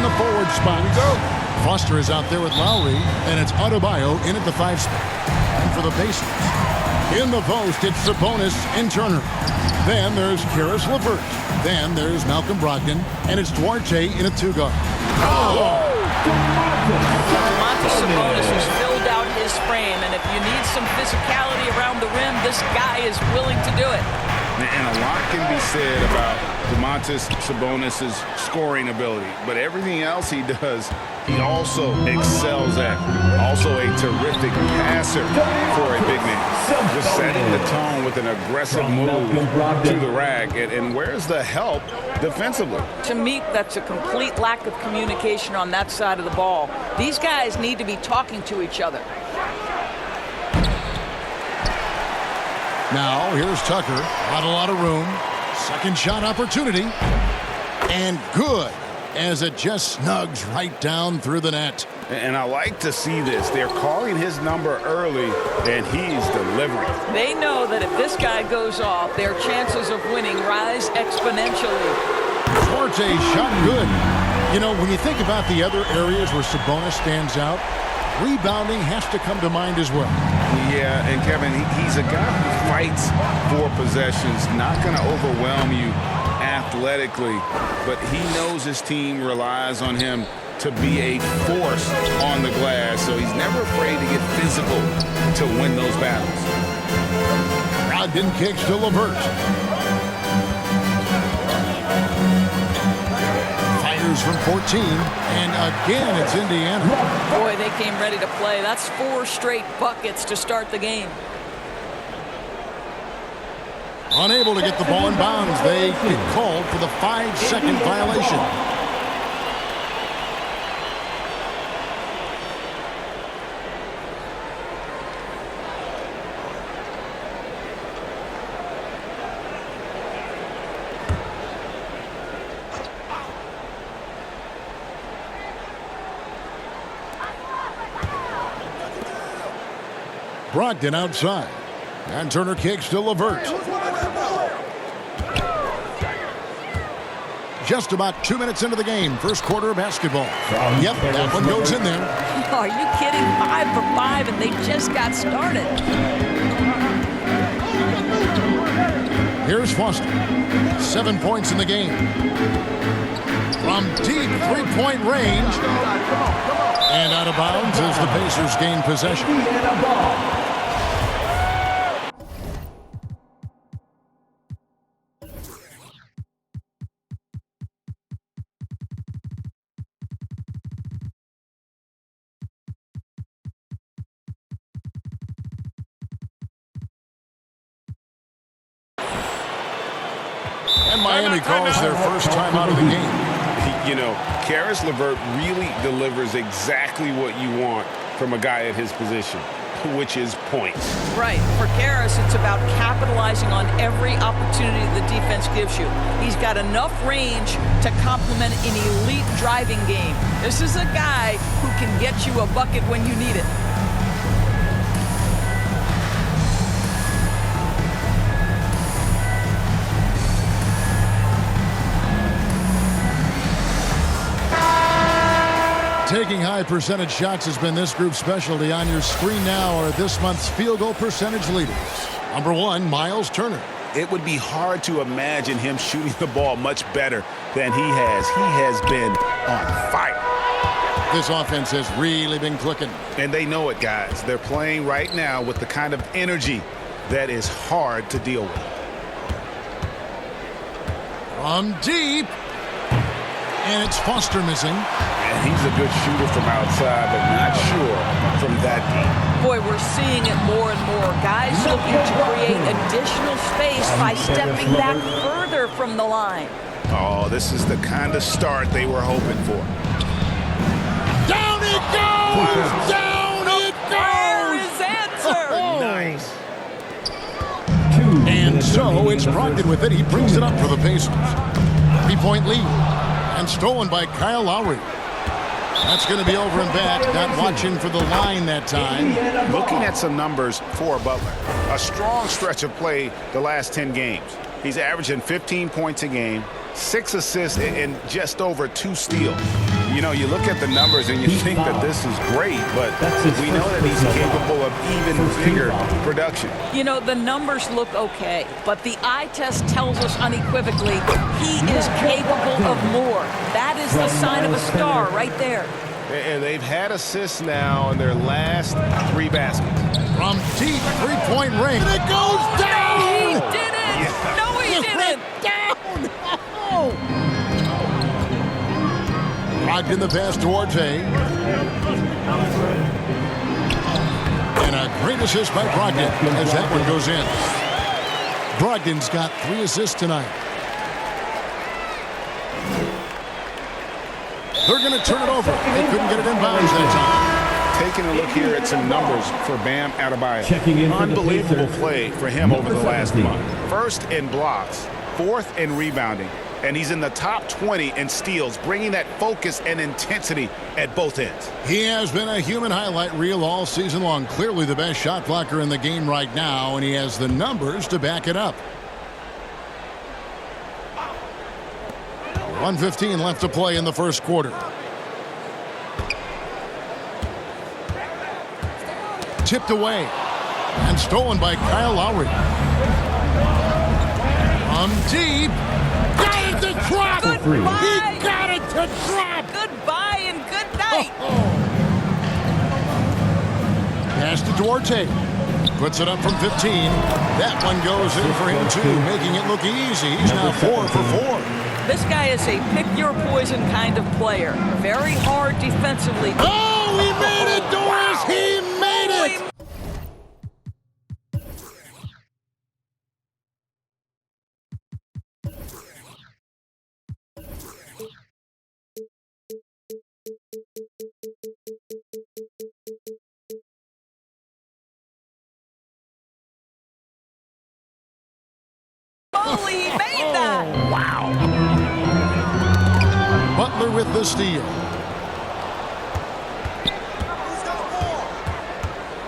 the forward spot. Here we go. Foster is out there with Lowry, and it's Adebayo in at the 5 spot. And for the Pacers, in the post, it's Sabonis and Turner. Then there's Caris LeVert. Then there's Malcolm Brogdon, and it's Duarte in a 2-guard. Domantas Sabonis has filled out his frame, and if you need some physicality around the rim, this guy is willing to do it. And a lot can be said about Domantas Sabonis' scoring ability, but everything else he does, he also excels at. Also a terrific passer for a big man. Just setting the tone with an aggressive move to the rack. And where's the help defensively? To me, that's a complete lack of communication on that side of the ball. These guys need to be talking to each other. Now, here's Tucker. Not a lot of room. Second shot opportunity. And good, as it just snugs right down through the net. And I like to see this. They're calling his number early, and he's delivering. They know that if this guy goes off, their chances of winning rise exponentially. Duarte shot good. You know, when you think about the other areas where Sabonis stands out, rebounding has to come to mind as well. Yeah, and Kevin, he's a guy who fights for possessions, not going to overwhelm you athletically, but he knows his team relies on him to be a force on the glass, so he's never afraid to get physical to win those battles. Brogdon kicks to LeVert. Fires from 14, and again it's Indiana. Boy, they came ready to play. That's 4 straight buckets to start the game. Unable to get the ball in bounds. They get called for the 5-second violation. Brogdon outside. And Turner kicks to LeVert. Just about 2 minutes into the game. First quarter of basketball. Yep, that one goes in there. Are you kidding? 5 for 5, and they just got started. Here's Foster. 7 points in the game. From deep three-point range. And out of bounds as the Pacers gain possession. And Miami calls their first time out of the game. You know, Caris LeVert really delivers exactly what you want from a guy at his position, which is points. Right. For Caris, it's about capitalizing on every opportunity the defense gives you. He's got enough range to complement an elite driving game. This is a guy who can get you a bucket when you need it. Taking high percentage shots has been this group's specialty. On your screen now are this month's field goal percentage leaders. Number 1, Miles Turner. It would be hard to imagine him shooting the ball much better than he has. He has been on fire. This offense has really been clicking. And they know it, guys. They're playing right now with the kind of energy that is hard to deal with. From deep. And it's Foster missing. And he's a good shooter from outside, but not sure from that deep. Boy, we're seeing it more and more. Guys looking to create additional space by stepping back further from the line. Oh, this is the kind of start they were hoping for. Down it goes! Down it There goes! is answer! Nice. And so it's Brogdon with it. He brings it up for the Pacers. 3-point lead. And stolen by Kyle Lowry. That's going to be over and back. Not watching for the line that time. Looking at some numbers for Butler. A strong stretch of play the last 10 games. He's averaging 15 points a game, 6 assists, and just over 2 steals. You know, you look at the numbers and you think that this is great, but we know that he's capable of even bigger production. You know, the numbers look okay, but the eye test tells us unequivocally he is capable of more. That is the sign of a star right there. And they've had assists now in their last 3 baskets. From deep three-point range. And it goes down! He did it! Yeah. No, he didn't! Down! Oh. Locked in the pass to Orte. And a great assist by Brogdon as that one goes in. Brogdon's got 3 assists tonight. They're going to turn it over. They couldn't get it in bounds that time. Taking a look here at some numbers for Bam Adebayo. Checking in for the Unbelievable Pacers, play for him over the last 17. month. First in blocks, 4th in rebounding, and he's in the top 20 in steals, bringing that focus and intensity at both ends. He has been a human highlight reel all season long. Clearly the best shot blocker in the game right now, and he has the numbers to back it up. 1:15 left to play in the first quarter. Tipped away and stolen by Kyle Lowry. Deep. Got it to drop. Goodbye. He got it to drop. Goodbye and good night. Pass to Duarte. Puts it up from 15. That one goes in for him too, making it look easy. He's now 4 for 4. This guy is a pick-your-poison kind of player. Very hard defensively. Oh, he made it, Doris! He made it! Holy, he made that! Wow. Butler with the steal.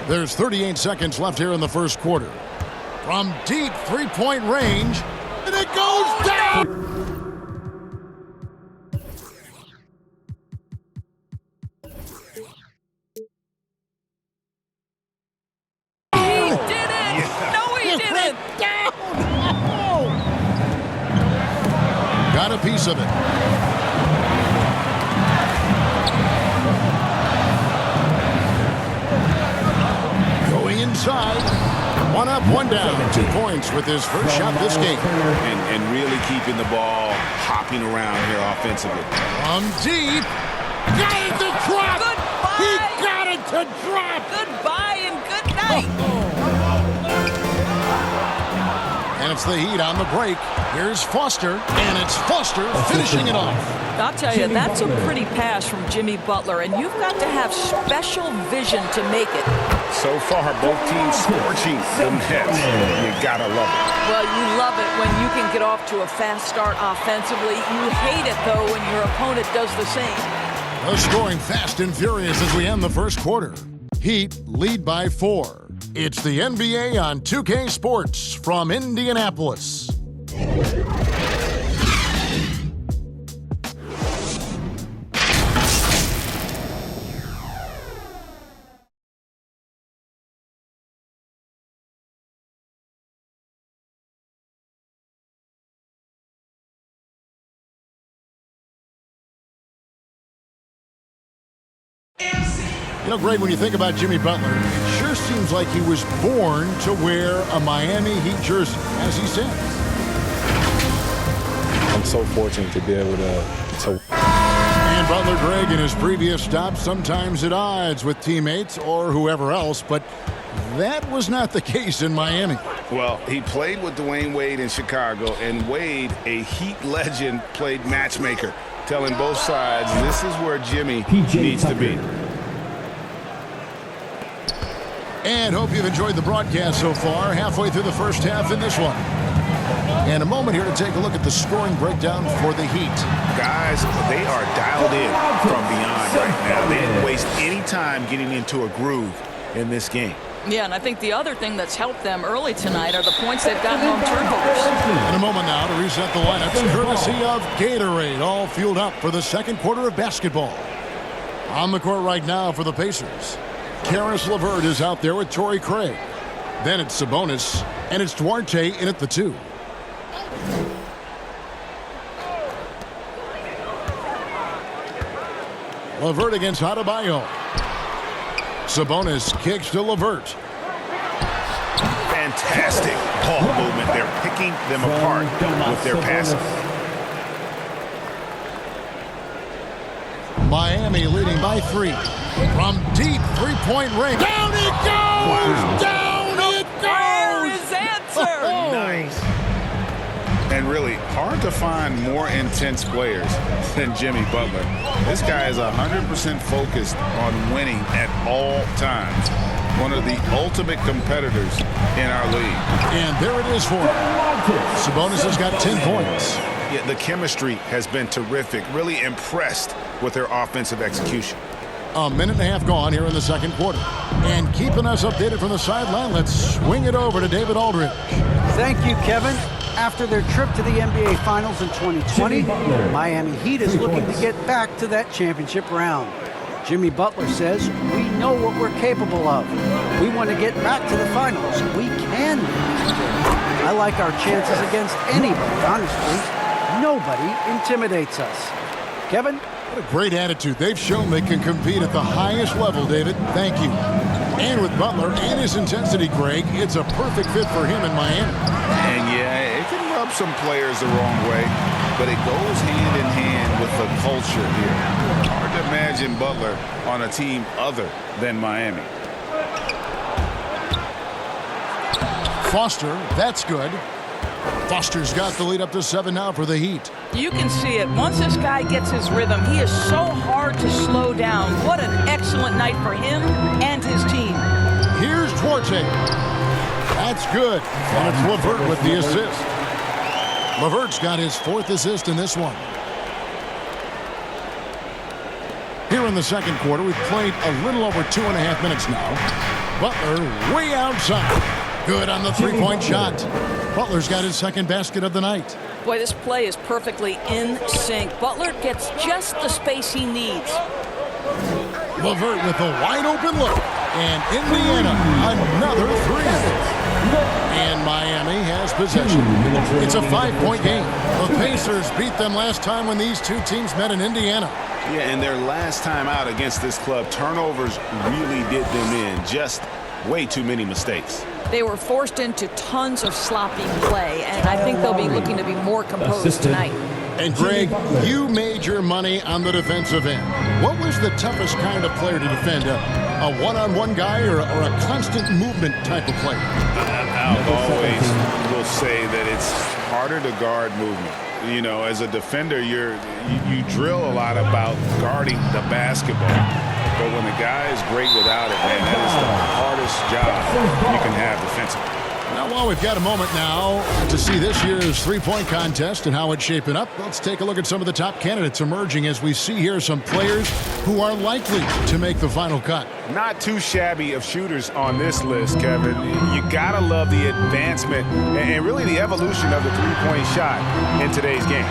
There's 38 seconds left here in the first quarter. From deep three-point range, and it goes down! He did it! No, he didn't! Got a piece of it. Going inside. 1 up, 1 down. 2 points with his first shot this game. And really keeping the ball hopping around here offensively. From deep. Got it to drop. Goodbye. He got it to drop. Goodbye and good night. And it's the Heat on the break. Here's Foster, and it's Foster finishing it off. I'll tell you, that's a pretty pass from Jimmy Butler, and you've got to have special vision to make it. So far, both teams scorching the Nets. You gotta love it. Well, you love it when you can get off to a fast start offensively. You hate it, though, when your opponent does the same. The scoring fast and furious as we end the first quarter. Heat lead by 4. It's the NBA on 2K Sports from Indianapolis. You know, Greg, when you think about Jimmy Butler, it sure seems like he was born to wear a Miami Heat jersey, as he said. I'm so fortunate to be able to And Butler, Greg, in his previous stops, sometimes at odds with teammates or whoever else, but that was not the case in Miami. Well, he played with Dwayne Wade in Chicago, and Wade, a Heat legend, played matchmaker, telling both sides this is where Jimmy needs to be. And hope you've enjoyed the broadcast so far. Halfway through the first half in this one. And a moment here to take a look at the scoring breakdown for the Heat. Guys, they are dialed in from beyond right now. They didn't waste any time getting into a groove in this game. Yeah, and I think the other thing that's helped them early tonight are the points they've gotten on turnovers. In a moment now to reset the lineups, courtesy of Gatorade, all fueled up for the second quarter of basketball. On the court right now for the Pacers, Caris LeVert is out there with Torrey Craig. Then it's Sabonis, and it's Duarte in at the 2. LeVert against Adebayo. Sabonis kicks to LeVert. Fantastic ball movement. They're picking them apart with their passing. Miami leading by 3. From deep three-point range. Down it goes! Wow. Down it There goes! is answer! Nice. And really, hard to find more intense players than Jimmy Butler. This guy is 100% focused on winning at all times. One of the ultimate competitors in our league. And there it is for him. Sabonis has got 10 points. Yeah, the chemistry has been terrific. Really impressed with their offensive execution. A minute and a half gone here in the second quarter. And keeping us updated from the sideline, let's swing it over to David Aldridge. Thank you, Kevin. After their trip to the NBA Finals in 2020, Miami Heat is looking to get back to that championship round. Jimmy Butler says, we know what we're capable of. We want to get back to the finals. We can win this game. I like our chances against anybody, honestly. Nobody intimidates us. Kevin? What a great attitude. They've shown they can compete at the highest level, David. Thank you. And with Butler and his intensity, Greg, it's a perfect fit for him in Miami. And yeah, it can rub some players the wrong way, but it goes hand in hand with the culture here. Hard to imagine Butler on a team other than Miami. Foster, that's good. Foster's got the lead up to 7 now for the Heat. You can see it. Once this guy gets his rhythm, he is so hard to slow down. What an excellent night for him and his team. Here's Duarte. That's good. And it's LeVert with the assist. LeVert's got his 4th assist in this one. Here in the second quarter, we've played a little over 2.5 minutes now. Butler way outside. Good on the three-point shot. Butler's got his 2nd basket of the night. Boy, this play is perfectly in sync. Butler gets just the space he needs. LeVert with a wide-open look. And Indiana, another 3. And Miami has possession. It's a 5-point game. The Pacers beat them last time when these two teams met in Indiana. Yeah, and their last time out against this club, turnovers really did them in. Just way too many mistakes. They were forced into tons of sloppy play, and I think they'll be looking to be more composed tonight. And Greg, you made your money on the defensive end. What was the toughest kind of player to defend? A one-on-one guy or a constant movement type of player? I always will say that it's harder to guard movement. You know, as a defender, you drill a lot about guarding the basketball. But when the guy is great without it, man, that is the hardest job you can have defensively. Now, while we've got a moment now to see this year's three-point contest and how it's shaping up, let's take a look at some of the top candidates emerging as we see here some players who are likely to make the final cut. Not too shabby of shooters on this list, Kevin. You gotta love the advancement and really the evolution of the three-point shot in today's game.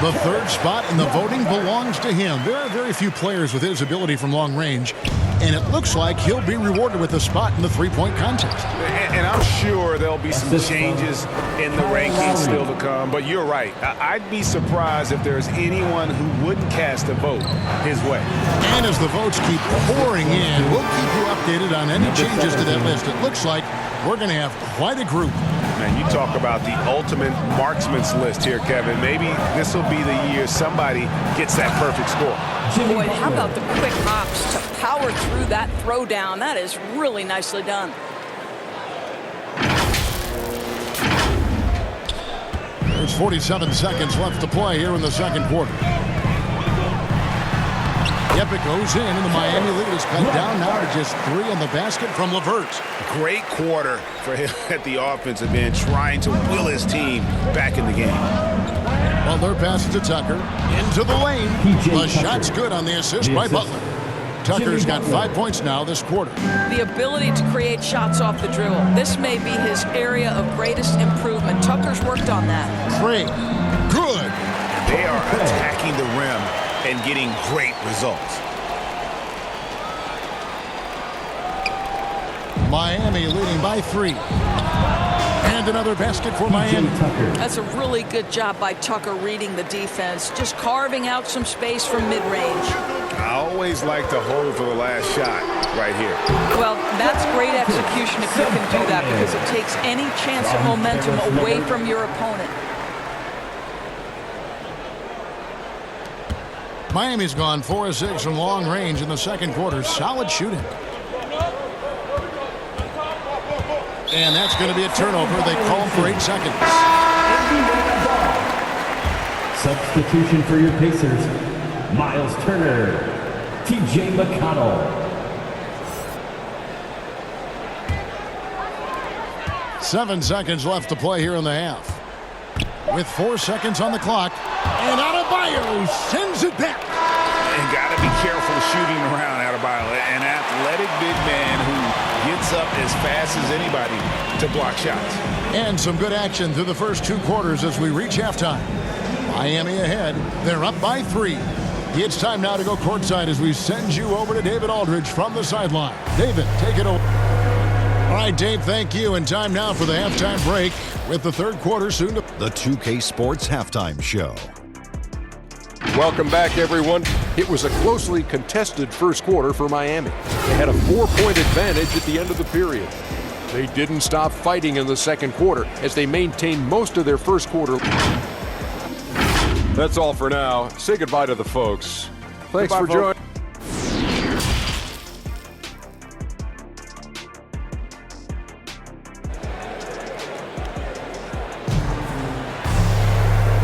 The 3rd spot in the voting belongs to him. There are very few players with his ability from long range, and it looks like he'll be rewarded with a spot in the three-point contest. And I'm sure there'll be some changes in the rankings still to come, but you're right. I'd be surprised if there's anyone who wouldn't cast a vote his way. And as the votes keep pouring in, we'll keep you updated on any changes to that list. It looks like we're going to have quite a group. Man, you talk about the ultimate marksman's list here, Kevin. Maybe this will be the year somebody gets that perfect score. Boy, how about the quick hops to power through that throwdown? That is really nicely done. There's 47 seconds left to play here in the second quarter. Yep, it goes in, and the Miami lead is cut down now to just 3 in the basket from LeVert. Great quarter for him at the offensive end, trying to will his team back in the game. Butler passes to Tucker. Into the lane. The shot's good on the assist by Butler. Tucker's got 5 points now this quarter. The ability to create shots off the dribble. This may be his area of greatest improvement. Tucker's worked on that. Craig, good. They are attacking the rim and getting great results. Miami leading by 3. And another basket for Miami. That's a really good job by Tucker reading the defense, just carving out some space from mid-range. I always like to hold for the last shot right here. Well, that's great execution if you can do that, because it takes any chance of momentum away from your opponent. Miami's gone 4 of 6 from long range in the second quarter. Solid shooting. And that's going to be a turnover. They call for 8 seconds. Substitution for your Pacers, Miles Turner, T.J. McConnell. 7 seconds left to play here in the half. With 4 seconds on the clock. And Adebayo sends it back. And got to be careful shooting around Adebayo. An athletic big man who gets up as fast as anybody to block shots. And some good action through the first 2 quarters as we reach halftime. Miami ahead. They're up by 3. It's time now to go courtside as we send you over to David Aldridge from the sideline. David, take it over. All right, Dave, thank you. And time now for the halftime break with the third quarter soon to... The 2K Sports Halftime Show. Welcome back, everyone. It was a closely contested first quarter for Miami. They had a 4-point advantage at the end of the period. They didn't stop fighting in the second quarter as they maintained most of their first quarter. That's all for now. Say goodbye to the folks. Thanks for joining.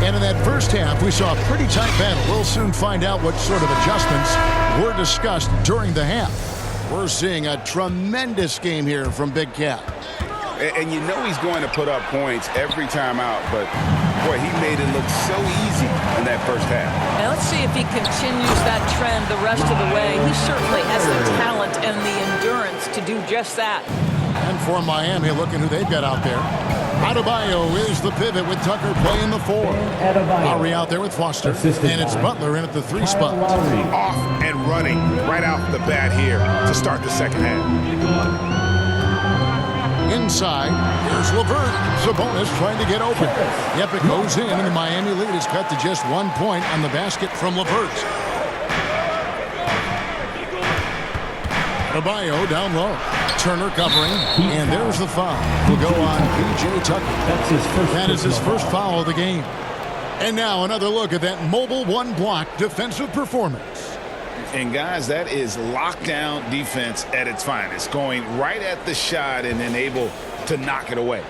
And in that first half, we saw a pretty tight battle. We'll soon find out what sort of adjustments were discussed during the half. We're seeing a tremendous game here from Big Cat. And you know he's going to put up points every time out, but boy, he made it look so easy in that first half. Now let's see if he continues that trend the rest of the way. He certainly has the talent and the endurance to do just that. And for Miami, looking who they've got out there. Adebayo is the pivot with Tucker playing the 4. Lowry out there with Foster. And it's Butler in at the 3 spot. Off and running right out the bat here to start the second half. Inside, here's LeVert. Sabonis trying to get open. Yep, it goes in, and the Miami lead is cut to just 1 point on the basket from LeVert. Adebayo down low. Turner covering, and there's the foul. Will go on P.J. Tucker. That is his first foul of the game. And now another look at that mobile 1-block defensive performance. And guys, that is lockdown defense at its finest, going right at the shot and then able to knock it away.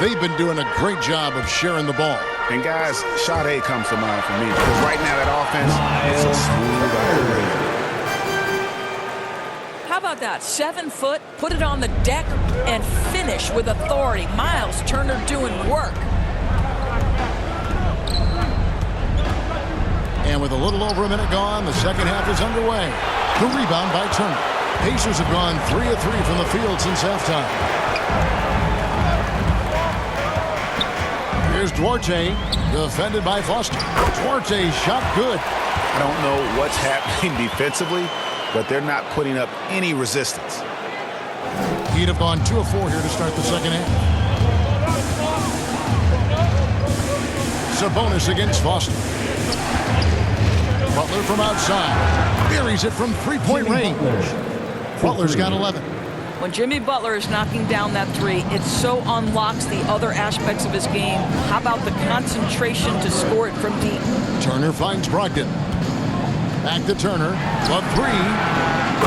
They've been doing a great job of sharing the ball. And guys, Sade comes to mind for me because right now that offense is a smooth operation. How about that? 7 foot, put it on the deck, and finish with authority. Miles Turner doing work. And with a little over a minute gone, the second half is underway. The rebound by Turner. Pacers have gone 3 of 3 from the field since halftime. Here's Duarte, defended by Foster. Duarte's shot good. I don't know what's happening defensively, but they're not putting up any resistance. He'd have gone 2 of 4 here to start the second half. Sabonis against Foster. Butler from outside. Buries it from 3-point range. Butler's got 11. When Jimmy Butler is knocking down that 3, it so unlocks the other aspects of his game. How about the concentration to score it from deep? Turner finds Brogdon. Back to Turner. A 3.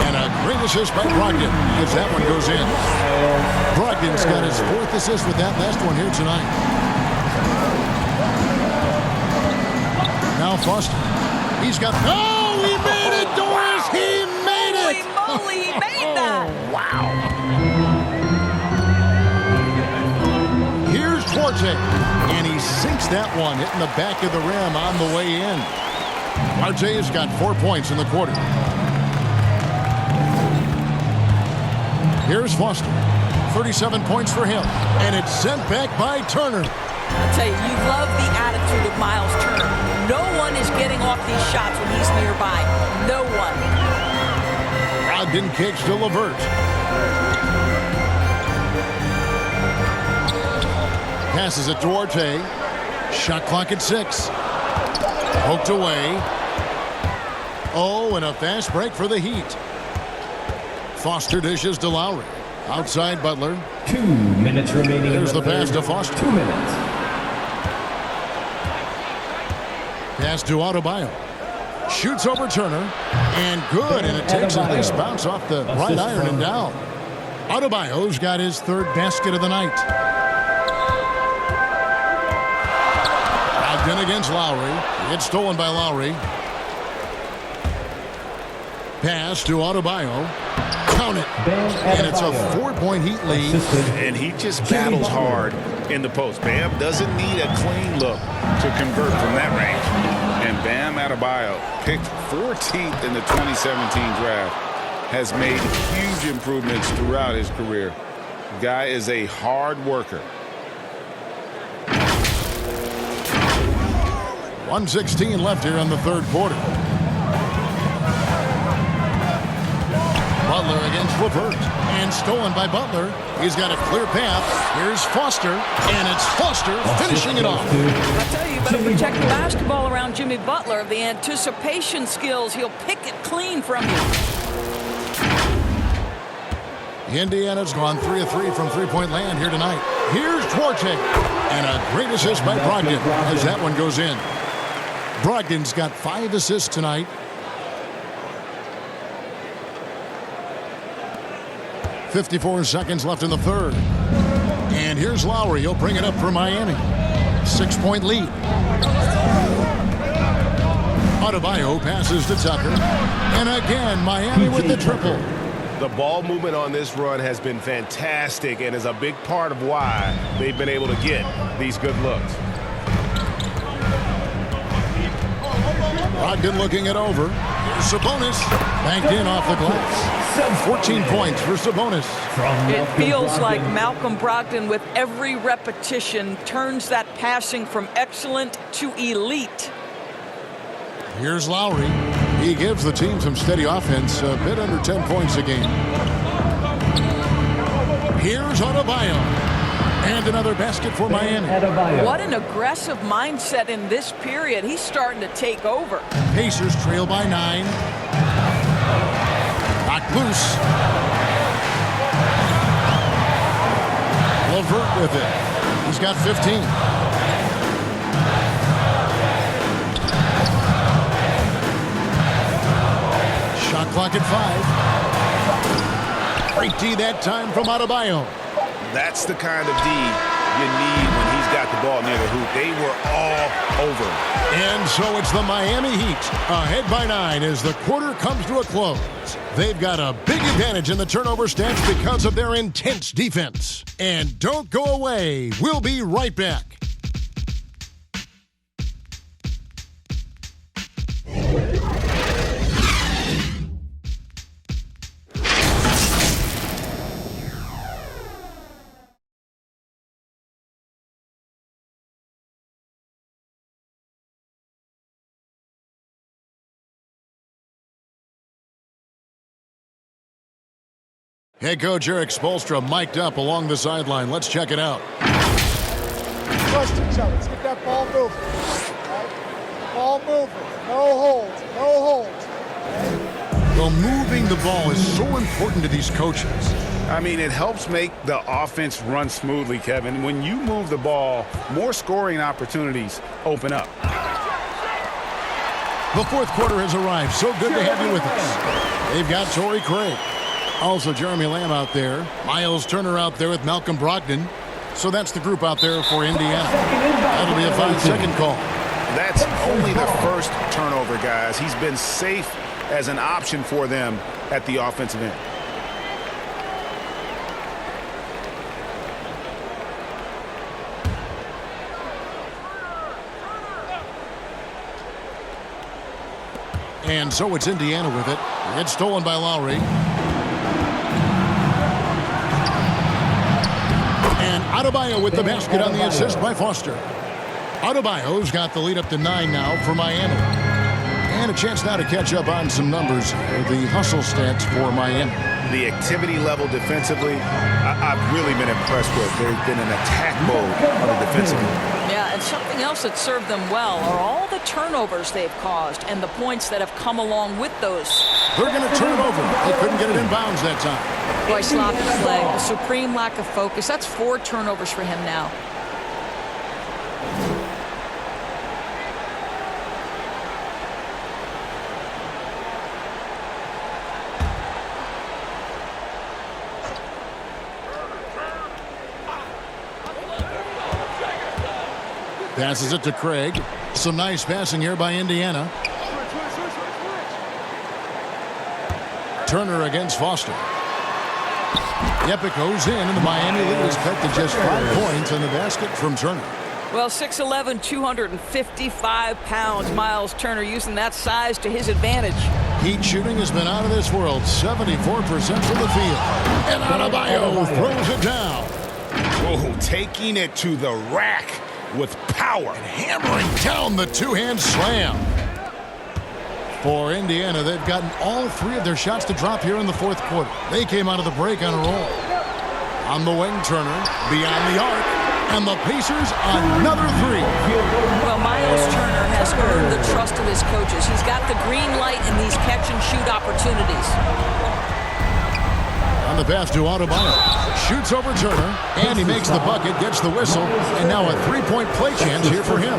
And a great assist by Brogdon as that one goes in. Brogdon's got his 4th assist with that last one here tonight. Now Foster. He's got... Oh, he made it, Doris! He made it! Holy moly, he made that! Wow. Here's Duarte. Duarte. And he sinks that one, hitting the back of the rim on the way in. Duarte has got 4 points in the quarter. Here's Foster. 37 points for him. And it's sent back by Turner. I'll tell you love the attitude of Miles Turner. No one is getting off these shots when he's nearby. No one. Brogdon kicks to LeVert. Passes it to Duarte. Shot clock at 6. Poked away. Oh, and a fast break for the Heat. Foster dishes to Lowry. Outside Butler. 2 minutes remaining. There's the pass to Foster. 2 minutes. Pass to Adebayo. Shoots over Turner. And good. And it takes a nice bounce off the right iron and down. Adebayo's got his 3rd basket of the night. Brogdon against Lowry. It's stolen by Lowry. Pass to Adebayo. Count it. And it's a 4-point Heat lead. And he just battles hard in the post. Bam doesn't need a clean look to convert from that range. And Bam Adebayo, picked 14th in the 2017 draft, has made huge improvements throughout his career. The guy is a hard worker. 1:16 left here in the 3rd quarter. Butler against LeVert. And stolen by Butler. He's got a clear path. Here's Foster. And it's Foster finishing it off. I tell you, you better protect the basketball around Jimmy Butler. The anticipation skills, he'll pick it clean from you. Indiana's gone 3 of 3 from three-point land here tonight. Here's Duarte. And a great assist by Brogdon as that one goes in. Brogdon's got 5 assists tonight. 54 seconds left in the 3rd. And here's Lowry. He'll bring it up for Miami. 6-point lead. Adebayo passes to Tucker. And again, Miami with the triple. The ball movement on this run has been fantastic and is a big part of why they've been able to get these good looks. Brogdon looking it over. Here's Sabonis. Banked in off the glass. 14 points for Sabonis. It feels like Malcolm Brogdon, with every repetition, turns that passing from excellent to elite. Here's Lowry. He gives the team some steady offense, a bit under 10 points a game. Here's Adebayo. And another basket for Miami. What an aggressive mindset in this period. He's starting to take over. Pacers trail by 9. Knocked loose. LeVert with it. He's got 15. Shot clock at 5. Great D that time from Adebayo. That's the kind of D you need when he's got the ball near the hoop. They were all over. And so it's the Miami Heat ahead by 9 as the quarter comes to a close. They've got a big advantage in the turnover stats because of their intense defense. And don't go away. We'll be right back. Head coach Eric Spoelstra mic'd up along the sideline. Let's check it out. Trust each other. Let's get that ball moving. Right? Ball moving. No holds. No holds. Well, moving the ball is so important to these coaches. I mean, it helps make the offense run smoothly, Kevin. When you move the ball, more scoring opportunities open up. The 4th quarter has arrived. So good to have you with us. They've got Torrey Craig. Also Jeremy Lamb out there. Miles Turner out there with Malcolm Brogdon. So that's the group out there for Indiana. That'll be a 5-second call. That's only the first turnover, guys. He's been safe as an option for them at the offensive end. And so it's Indiana with it. It's stolen by Lowry. And Adebayo with the basket on the assist by Foster. Adebayo's got the lead up to 9 now for Miami. And a chance now to catch up on some numbers. The hustle stats for Miami. The activity level defensively, I've really been impressed with. There's been an attack mode on the defensive end. Yeah, and something else that served them well are all the turnovers they've caused and the points that have come along with those. They're going to turn it over. They couldn't get it in bounds that time. Boy, sloppy play, a supreme lack of focus. That's 4 turnovers for him now. Passes it to Craig. Some nice passing here by Indiana. Turner against Foster. Yep, it goes in, and the Miami lead is cut to just 5 points on the basket from Turner. Well, 6'11", 255 pounds. Miles Turner using that size to his advantage. Heat shooting has been out of this world. 74% from the field. And Adebayo throws it down. Oh, taking it to the rack with power. And hammering down the two-hand slam. For Indiana, they've gotten all 3 of their shots to drop here in the 4th quarter. They came out of the break on a roll. On the wing, Turner, beyond the arc, and the Pacers another 3. Well, Miles Turner has earned the trust of his coaches. He's got the green light in these catch-and-shoot opportunities. On the pass to Adebayo. Shoots over Turner, and he makes the bucket, gets the whistle, and now a 3-point play chance here for him.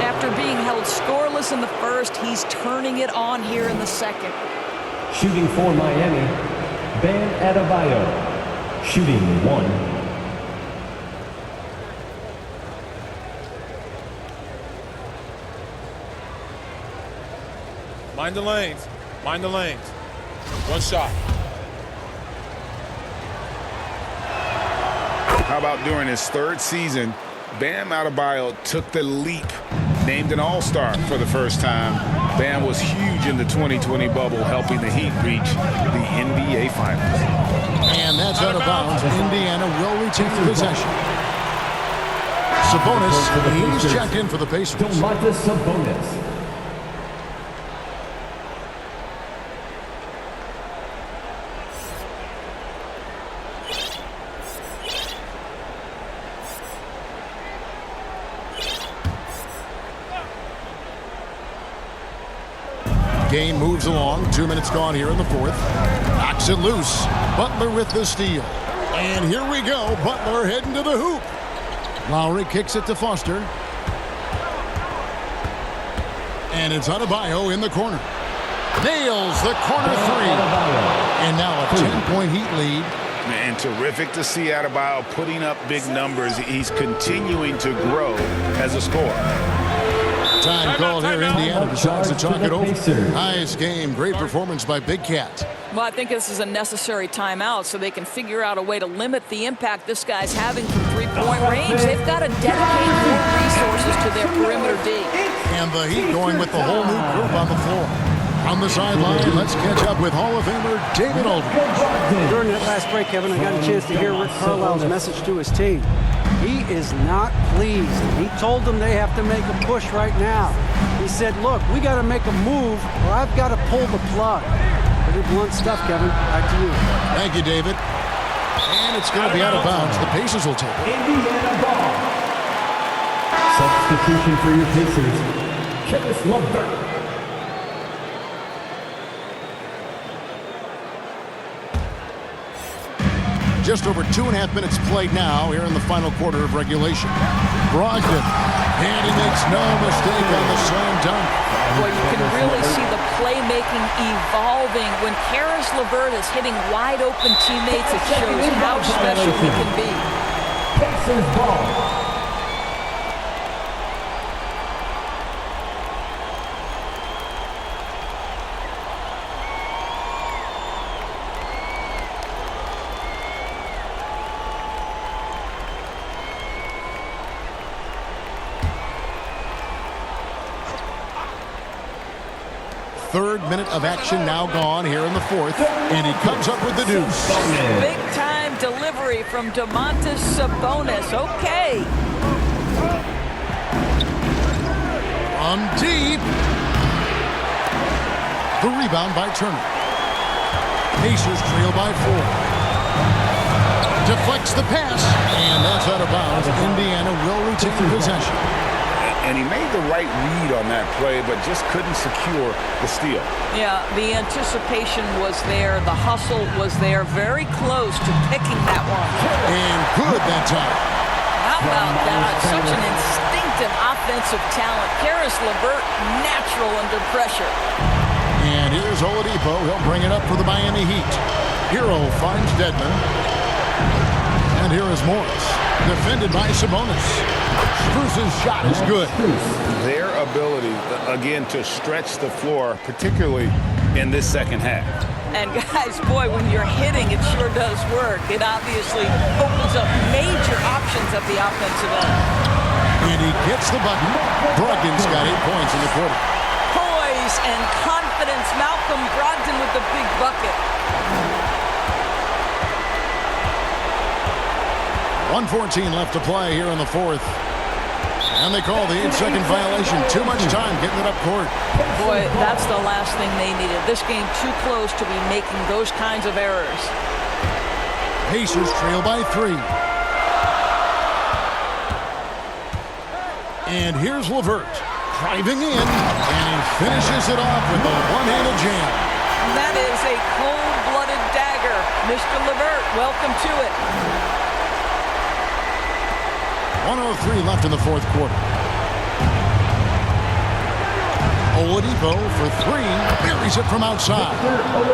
After being held scoreless in the first, he's turning it on here in the second. Shooting for Miami, Bam Adebayo. Shooting 1. Mind the lanes. Mind the lanes. 1 shot. How about during his 3rd season, Bam Adebayo took the leap, named an All-Star for the first time. Bam was huge in the 2020 bubble, helping the Heat reach the NBA Finals. And that's out of bounds. Indiana will retain possession. Sabonis, he's checked in for the Pacers. Domantas Sabonis. Game moves along. 2 minutes gone here in the 4th. Knocks it loose. Butler with the steal. And here we go. Butler heading to the hoop. Lowry kicks it to Foster. And it's Adebayo in the corner. Nails the corner 3. And now a 10-point Heat lead. Man, terrific to see Adebayo putting up big numbers. He's continuing to grow as a scorer. Time called here. Indiana decides to talk it over. Nice game. Great performance by Big Cat. Well, I think this is a necessary timeout so they can figure out a way to limit the impact this guy's having from 3-point range. They've got to dedicate more resources to their perimeter D. And the Heat going with the whole new group on the floor. On the sideline, let's catch up with Hall of Famer David Aldridge. During that last break, Kevin, I got a chance to hear Rick Carlisle's message to his team. He is not pleased. He told them they have to make a push right now. He said, look, we got to make a move or I've got to pull the plug. Pretty blunt stuff, Kevin. Back to you. Thank you, David. And it's going to be out of bounds. The Pacers will take it. Indiana ball. Substitution for your Pacers, Caris LeVert. Just over 2.5 minutes played now here in the final quarter of regulation. Brogdon, and he makes no mistake on the slam dunk. Boy, you can really see the playmaking evolving. When Caris LeVert is hitting wide open teammates, it shows how special he can be. Pacers ball. Third minute of action now gone here in the fourth, and he comes up with the deuce. Big-time delivery from Domantas Sabonis. Okay. From deep. The rebound by Turner. Pacers trail by 4. Deflects the pass, and that's out of bounds. Indiana will retain possession. And he made the right read on that play, but just couldn't secure the steal. Yeah, the anticipation was there. The hustle was there. Very close to picking that one. And good that time. How about that? Such an instinctive offensive talent. Karis LeVert, natural under pressure. And here's Oladipo. He'll bring it up for the Miami Heat. Hero finds Dedmon. And here is Morris. Defended by Sabonis. Spruce's shot is good. Their ability, again, to stretch the floor, particularly in this second half. And guys, boy, when you're hitting, it sure does work. It obviously opens up major options at the offensive end. And he gets the bucket. Brogdon's got 8 points in the quarter. Poise and confidence. Malcolm Brogdon with the big bucket. 1:14 left to play here in the fourth. And they call the 8-second violation. Too much time getting it up court. Boy, that's the last thing they needed. This game too close to be making those kinds of errors. Pacers trail by 3. And here's LeVert driving in, and he finishes it off with a one-handed jam. That is a cold-blooded dagger. Mr. LeVert, welcome to it. 1:03 left in the fourth quarter. Oladipo for 3. Buries it from outside.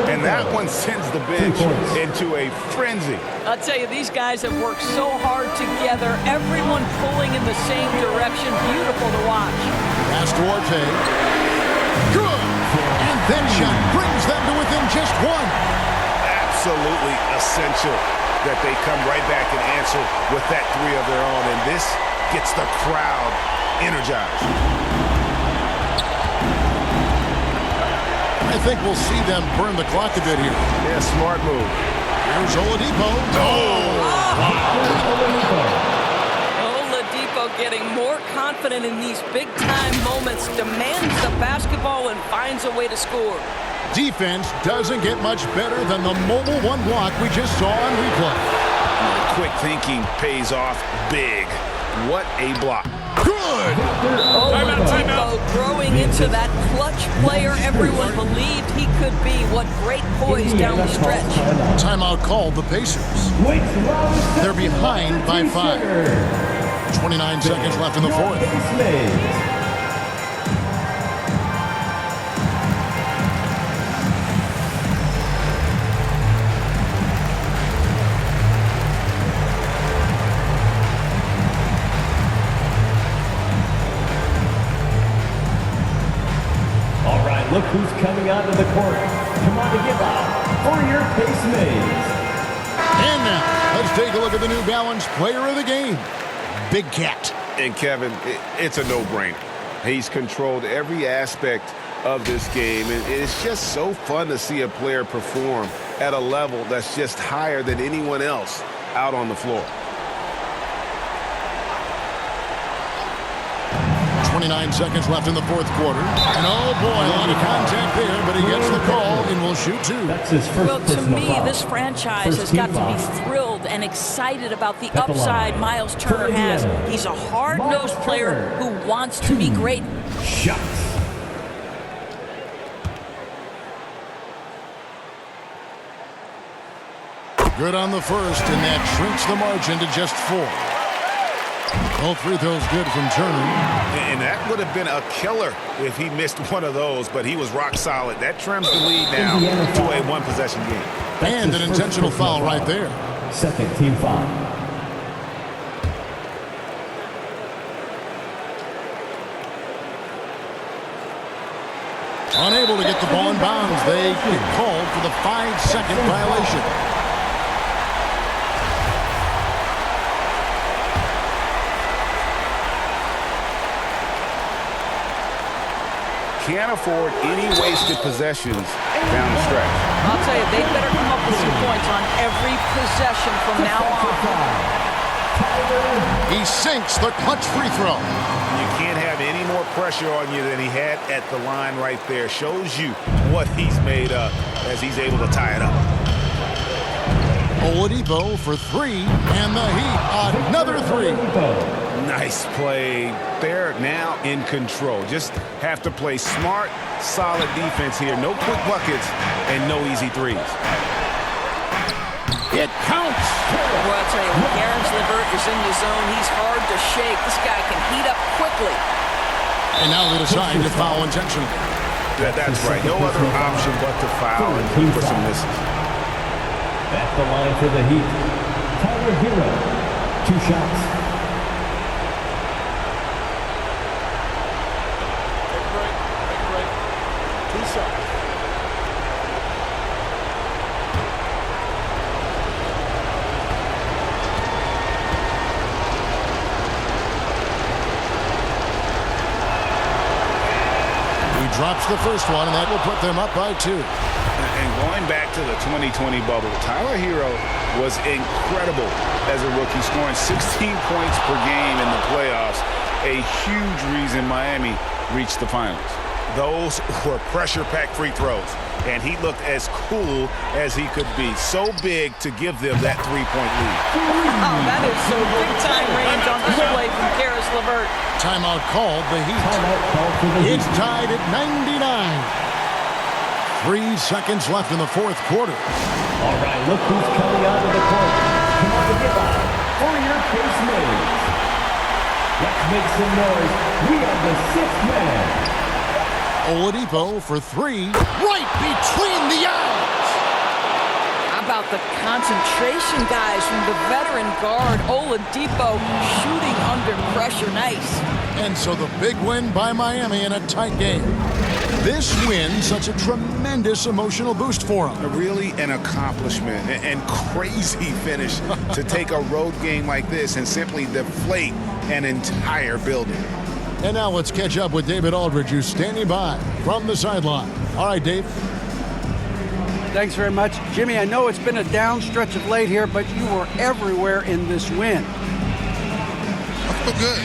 And that one sends the bench into a frenzy. I'll tell you, these guys have worked so hard together. Everyone pulling in the same direction. Beautiful to watch. Pass to Duarte. Good. And that shot brings them to within just 1. Absolutely essential that they come right back and answer with that 3 of their own. And this gets the crowd energized. I think we'll see them burn the clock a bit here. Yeah, smart move. Here's Oladipo. Oladipo getting more confident in these big-time moments, demands the basketball and finds a way to score. Defense doesn't get much better than the mobile one block we just saw on replay. Quick thinking pays off big. What a block. Good. Oladipo growing into that clutch player everyone believed he could be. What great poise down the stretch. Timeout called the Pacers. They're behind by 5. 29 seconds left in the fourth. Look who's coming onto the court. Come on to give up for your Pace Mays. And now, let's take a look at the New Balance player of the game, Big Cat. And Kevin, it's a no-brainer. He's controlled every aspect of this game, and it's just so fun to see a player perform at a level that's just higher than anyone else out on the floor. 29 seconds left in the fourth quarter. And oh boy, a lot of contact there, but he gets the call and will shoot 2. That's his first well, to me, foul. this franchise has got to be thrilled and excited about the upside Miles Turner has. He's a hard-nosed player who wants to be great. Shots. Good on the first, and that shrinks the margin to just 4. All free throws good from Turner. And that would have been a killer if he missed one of those, but he was rock solid. That trims the lead now to a one-possession game. And an intentional foul right there. Second team foul. Unable to get the ball in bounds. They get called for the 5-second violation. can't afford any wasted possessions down the stretch. I'll tell you, they better come up with some points on every possession from now on. He sinks the clutch free throw. You can't have any more pressure on you than he had at the line right there. Shows you what he's made up as he's able to tie it up. Oladipo for three, and the Heat another three. Nice play. They're now in control. Just have to play smart, solid defense here. No quick buckets and no easy threes. It counts. Well, I'll tell you, when Caris LeVert is in the zone, he's hard to shake. This guy can heat up quickly. And now they decide to foul intentionally. That's right. No other option but to foul and for some misses. At the line for the Heat, Tyler Hero. 2 shots. Take a break. 2 shots. Drops the first one, and that will put them up by 2. And going back to the 2020 bubble, Tyler Hero was incredible as a rookie, scoring 16 points per game in the playoffs, a huge reason Miami reached the finals. Those were pressure-packed free throws, and he looked as cool as he could be. So big to give them that 3-point lead. Oh, that is so big-time range on display from Caris LeVert. Timeout called. The Heat. Timeout called for the Heat. It's tied at 99. 3 seconds left in the fourth quarter. All right, look who's coming out of the court. Come on, get out for your face mates. Let's make some noise. We are the 6th man. Oladipo for 3. Right between the eyes. How about the concentration, guys, from the veteran guard, Oladipo, shooting under pressure. Nice. And so the big win by Miami in a tight game. This win, such a tremendous emotional boost for them. Really an accomplishment and crazy finish to take a road game like this and simply deflate an entire building. And now let's catch up with David Aldridge, who's standing by from the sideline. All right, Dave. Thanks very much. Jimmy, I know it's been a down stretch of late here, but you were everywhere in this win. I feel good.